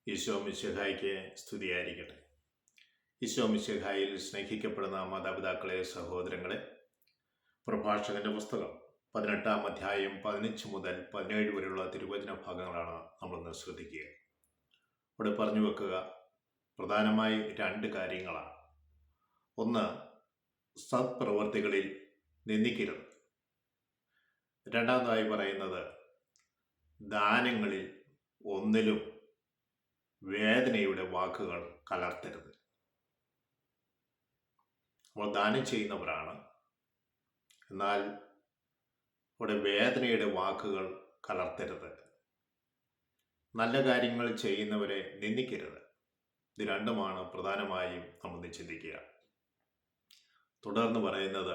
ഈശോ മിശിഹായ്ക്ക് സ്തുതിയായിരിക്കട്ടെ. ഈശോ മിശിഹായിൽ സ്നേഹിക്കപ്പെടുന്ന മാതാപിതാക്കളെ, സഹോദരങ്ങളെ, പ്രഭാഷകന്റെ പുസ്തകം 18-ാം അധ്യായം 15 മുതൽ 17 വരെയുള്ള തിരുവചന ഭാഗങ്ങളാണ് നമ്മളിന്ന് ശ്രദ്ധിക്കുക. ഇവിടെ പറഞ്ഞു വെക്കുക പ്രധാനമായി 2 കാര്യങ്ങളാണ്. ഒന്ന്, സത്പ്രവർത്തികളിൽ നിന്ദിക്കരുത്. രണ്ടാമതായി പറയുന്നത്, ദാനങ്ങളിൽ ഒന്നിലും വേദനയുടെ വാക്കുകൾ കലർത്തരുത്. നമ്മൾ ദാനം ചെയ്യുന്നവരാണ്, എന്നാൽ ഇവിടെ വേദനയുടെ വാക്കുകൾ കലർത്തരുത്. നല്ല കാര്യങ്ങൾ ചെയ്യുന്നവരെ നിന്ദിക്കരുത്. ഇത് രണ്ടുമാണ് പ്രധാനമായും നമ്മൾ ചിന്തിക്കുക. തുടർന്ന് പറയുന്നത്,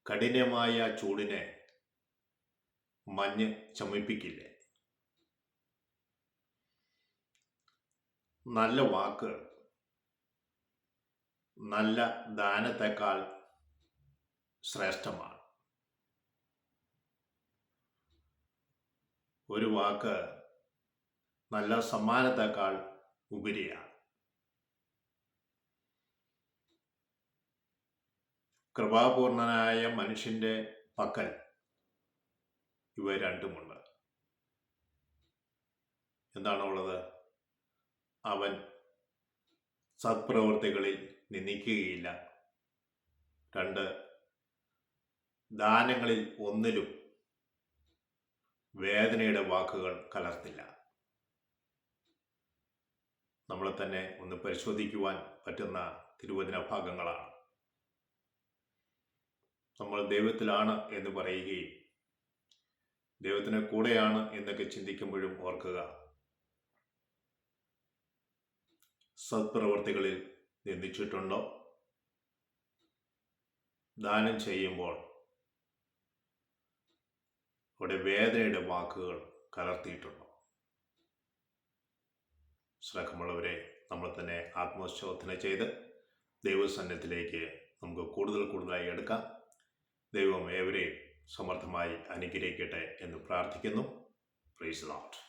കഠിനമായ ചൂടിനെ മഞ്ഞ് ശമിപ്പിക്കില്ലേ. നല്ല വാക്ക് നല്ല ദാനത്തെക്കാൾ ശ്രേഷ്ഠമാണ്. ഒരു വാക്ക് നല്ല സമ്മാനത്തെക്കാൾ ഉപരിയാണ്. കൃപാപൂർണനായ മനുഷ്യന്റെ പക്കൽ ഇവ രണ്ടുമുണ്ട്. എന്താണുള്ളത്? അവൻ സത്പ്രവൃത്തികളിൽ നിന്ദിക്കുകയില്ല. 2, ദാനങ്ങളിൽ ഒന്നിലും വേദനയുടെ വാക്കുകൾ കലർത്തില്ല. നമ്മളെ തന്നെ ഒന്ന് പരിശോധിക്കുവാൻ പറ്റുന്ന തിരുവചന ഭാഗങ്ങളാണ്. നമ്മൾ ദൈവത്തിലാണ് എന്ന് പറയുകയും ദൈവത്തിന് കൂടെയാണ് എന്നൊക്കെ ചിന്തിക്കുമ്പോഴും ഓർക്കുക, സത്പ്രവർത്തികളിൽ നിന്ദിച്ചിട്ടുണ്ടോ? ദാനം ചെയ്യുമ്പോൾ അവിടെ വേദനയുടെ വാക്കുകൾ കലർത്തിയിട്ടുണ്ടോ? സ്നേഹമുള്ളവരെ, നമ്മൾ തന്നെ ആത്മശോധന ചെയ്ത് ദൈവസന്നിധിയിലേക്ക് നമുക്ക് കൂടുതലായി എടുക്കാം. ദൈവം ഏവരെയും സമർത്ഥമായി അനുഗ്രഹിക്കട്ടെ എന്ന് പ്രാർത്ഥിക്കുന്നു. Praise the Lord.